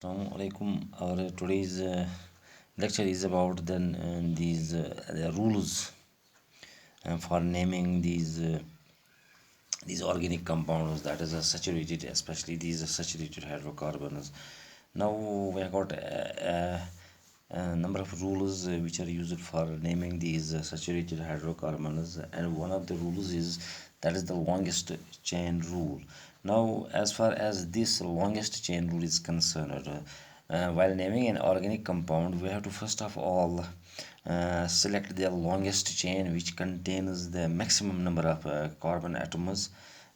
Assalamu alaikum. Our today's lecture is about these the rules for naming these organic compounds, that is saturated, especially these saturated hydrocarbons. Now we have got a number of rules which are used for naming these saturated hydrocarbons, and one of the rules is that is the longest chain rule. Now, as far as this longest chain rule is concerned, while naming an organic compound, we have to first of all select the longest chain which contains the maximum number of carbon atoms,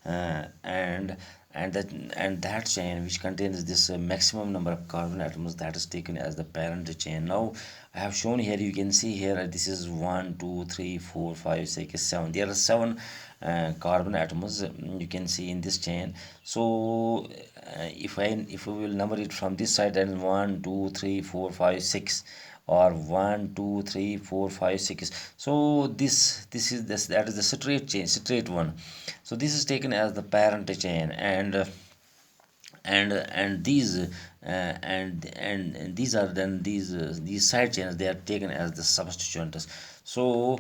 and that chain which contains this maximum number of carbon atoms, that is taken as the parent chain. Now I have shown here, you can see here, this is 1 2 3 4 5 6 7. There are 7 carbon atoms, you can see in this chain. So if we will number it from this side, then 1 2 3 4 5 6, or 1 2 3 4 5 6. So this is this that is the straight chain, straight one. So this is taken as the parent chain, and these are then these side chains, they are taken as the substituents. So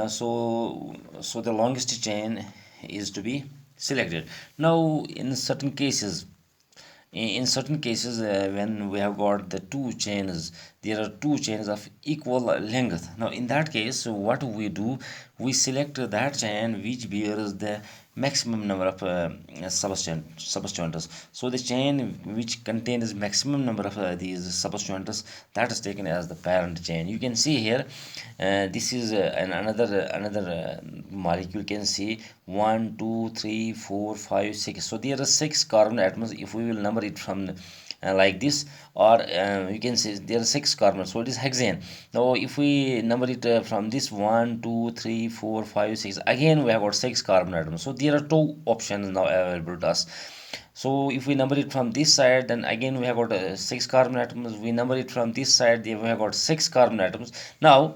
so the longest chain is to be selected. Now in certain cases, when we have got the two chains, there are two chains of equal length. Now in that case, what we do, we select that chain which bears the maximum number of substituents. So the chain which contains maximum number of these substituents, that is taken as the parent chain. You can see here, this is another molecule. You can see 1 2 3 4 5 6. So there are 6 carbon atoms. If we will number it from like this, or you can see there are 6 carbons, so it is hexane. Now if we number it from this 1 2 3 4 5 6, again we have got 6 carbon atoms. So there are two options now available to us. So if we number it from this side, then again we have got 6 carbon atoms. We number it from this side, then we have got 6 carbon atoms. Now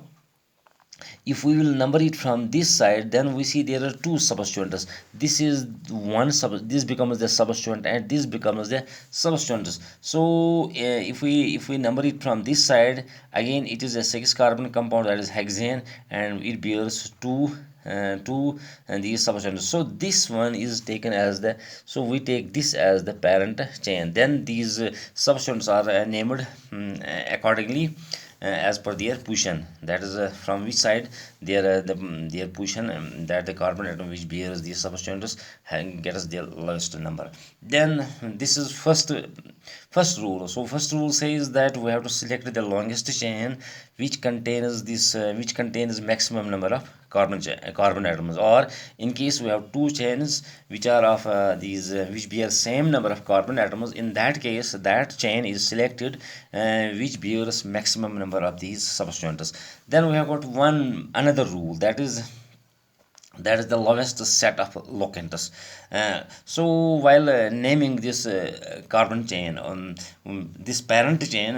if we will number it from this side, then we see there are two substituents. This is this becomes the substituent, and this becomes the substituents. So if we number it from this side, again it is a 6 carbon compound, that is hexane, and it bears two and these substituents. So this one is taken as the, so we take this as the parent chain. Then these substituents are named accordingly as per their position, that is from which side their position, that the carbon atom which bears these substituents gets the lowest number. Then this is first rule. So first rule says that we have to select the longest chain which contains this which contains maximum number of carbon atoms, or in case we have two chains which are of these which bear same number of carbon atoms, in that case that chain is selected which bears maximum number of these substituents. Then we have got another rule, that is the lowest set of locants. So while naming this carbon chain on this parent chain,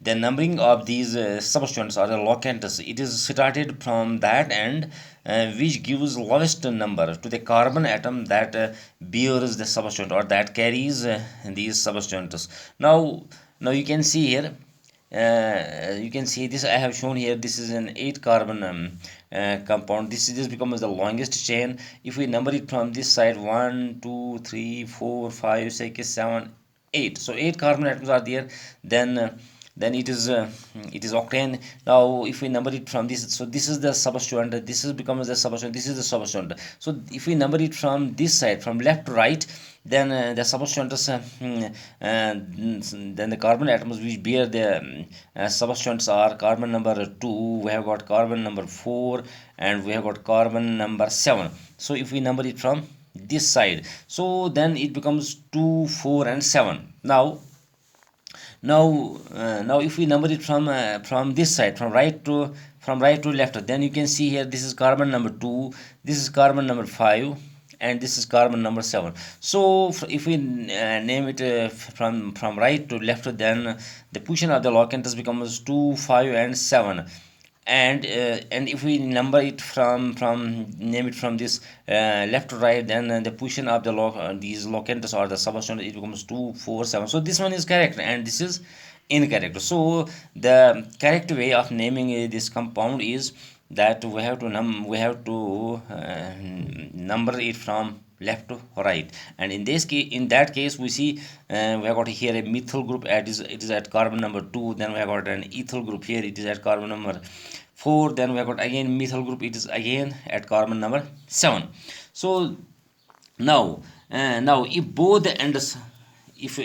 the numbering of these substituents or the locants, it is started from that end which gives lowest number to the carbon atom that bears the substituent, or that carries these substituents. Now you can see here, you can see this I have shown here, this is an 8 carbon compound. This becomes the longest chain. If we number it from this side, 1 2 3 4 5 6 7 8, so 8 carbon atoms are there. Then it is octane. Now if we number it from this, so this is the substituent, this is becomes the substituent, this is the substituent. So if we number it from this side, from left to right, then the substituents, then the carbon atoms which bear the substituents are carbon number 2, we have got carbon number 4, and we have got carbon number 7. So if we number it from this side, so then it becomes 2 4 and 7. Now if we number it from this side, from right to left, then you can see here, this is carbon number 2, this is carbon number 5, and this is carbon number 7. So if we name it from right to left, then the position of the locants becomes 2 5 and 7. and if we number it from name it from this left to right, then the position of the these locants or the substituent, it becomes 2 4 7. So this one is correct and this is incorrect. So the correct way of naming this compound is that we have to number it from left to right. And in this case, in that case, we see we have got here a methyl group it is at carbon number 2. Then we have got an ethyl group here, it is at carbon number 4. Then we have got again methyl group, it is again at carbon number 7. So now if both the ends, if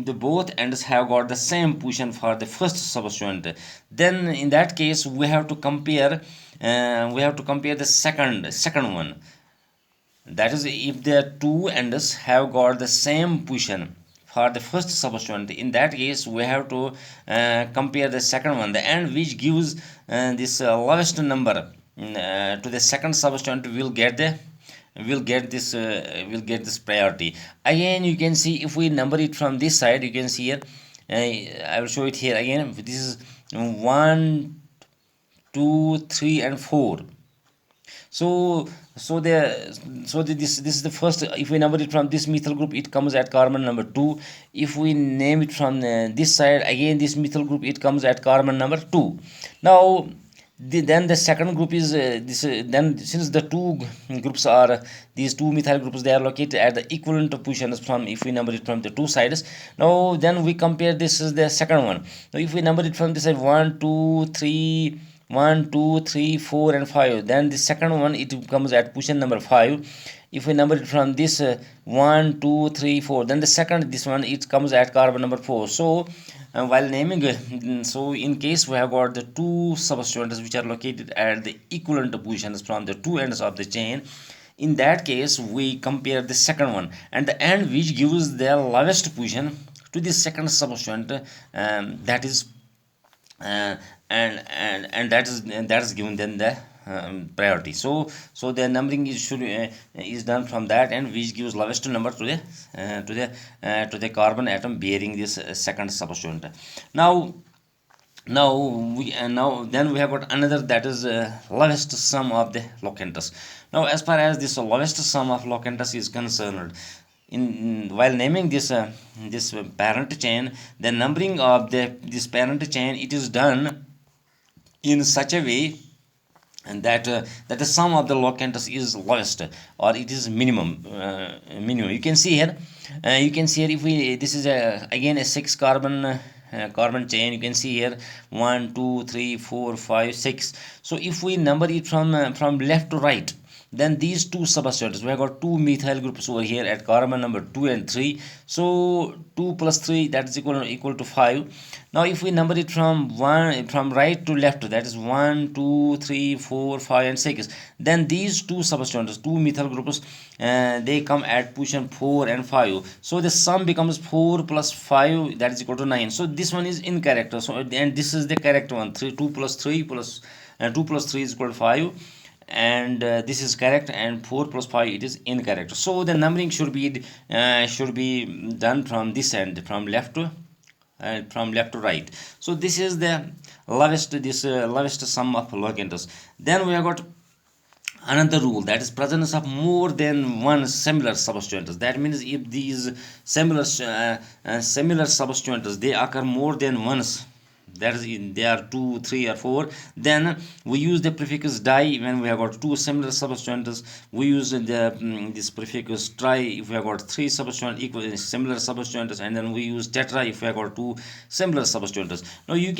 the both ends have got the same position for the first substituent, then in that case we have to compare the second one. That is, if the two ends have got the same position for the first substituent, in that case we have to compare the second one. The end which gives this lowest number to the second substituent will get this priority. Again, you can see if we number it from this side, you can see here, I will show it here again. This is 1 2 3 and 4. This is the first. If we number it from this methyl group, it comes at carbon number 2. If we name it from this side, again this methyl group, it comes at carbon number 2. Now then the second group is then since the two groups are these two methyl groups, they are located at the equivalent positions from, if we number it from the two sides. Now then we compare, this is the second one. Now if we number it from this side, 1 2 3 1 2 3 4 and 5, then the second one, it comes at position number 5. If we number it from this 1 2 3 4, then the second, this one, it comes at carbon number 4. So while naming so in case we have got the two substituents which are located at the equivalent positions from the two ends of the chain, in that case we compare the second one, and the end which gives the lowest position to the second substituent, that is and that is given then the priority. So the numbering is done from that end which gives lowest number to the carbon atom bearing this second substituent. Now then we have got another, that is lowest sum of the locantus. Now as far as this lowest sum of locantus is concerned, while naming this parent chain, the numbering of this parent chain, it is done in such a way and that the sum of the locantus is lowest, or it is minimum. You can see here if we, this is again a 6 carbon carbon chain. You can see here 1 2 3 4 5 6. So if we number it from left to right, then these two substituents, we have got two methyl groups over here at carbon number 2 and 3. So 2 plus 3, that is equal to 5. Now if we number it from right to left, that is 1 2 3 4 5 and 6, then these two substituents, two methyl groups, they come at position 4 and 5. So the sum becomes 4 plus 5, that is equal to 9. So this one is incorrect. So and this is the correct one. 2 plus 3 is equal to 5. And this is correct, and 4 plus 5, it is incorrect. So the numbering should be done from this end, from left to right. So this is the lowest sum of locantus. Then we have got another rule, that is presence of more than one similar substituents. That means if these similar substituents, they occur more than once, that is they are 2 3 or 4, then we use the prefix di. When we have got two similar substituents, we use this prefix tri if we have got three substituents equal similar substituents, and then we use tetra if we have got two similar substituents. Now you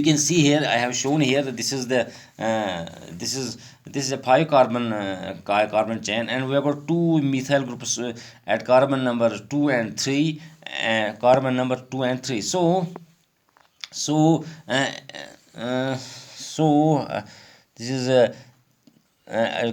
can see here, I have shown here that this is a 5 carbon chain, and we have got two methyl groups at carbon number 2 and 3, carbon number 2 and 3. This is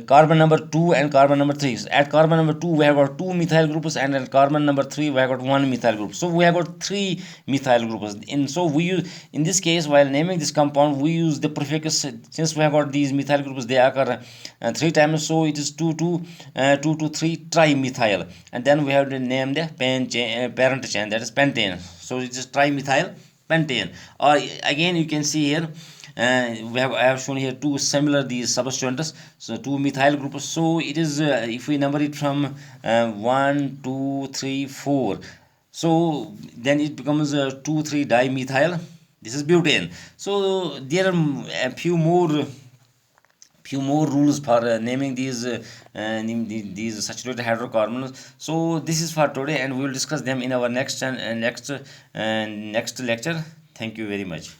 carbon number 2 and carbon number 3. At carbon number 2 we have got two methyl groups, and at carbon number 3 we have got one methyl group. So we have got three methyl groups. So we use, in this case, while naming this compound, we use the prefix. Since we have got these methyl groups, they occur 3 times, so it is 2 to 3 trimethyl, and then we have to name the parent chain, that is pentane. So it is trimethyl pentane. Or again, you can see here, I have shown here two similar these substituents, so two methyl groups. So it is, if we number it from 1 2 3 4, so then it becomes 2 3 dimethyl. This is butane. So there are a few more rules for naming these saturated hydrocarbons. So this is for today, and we will discuss them in our next next lecture. Thank you very much.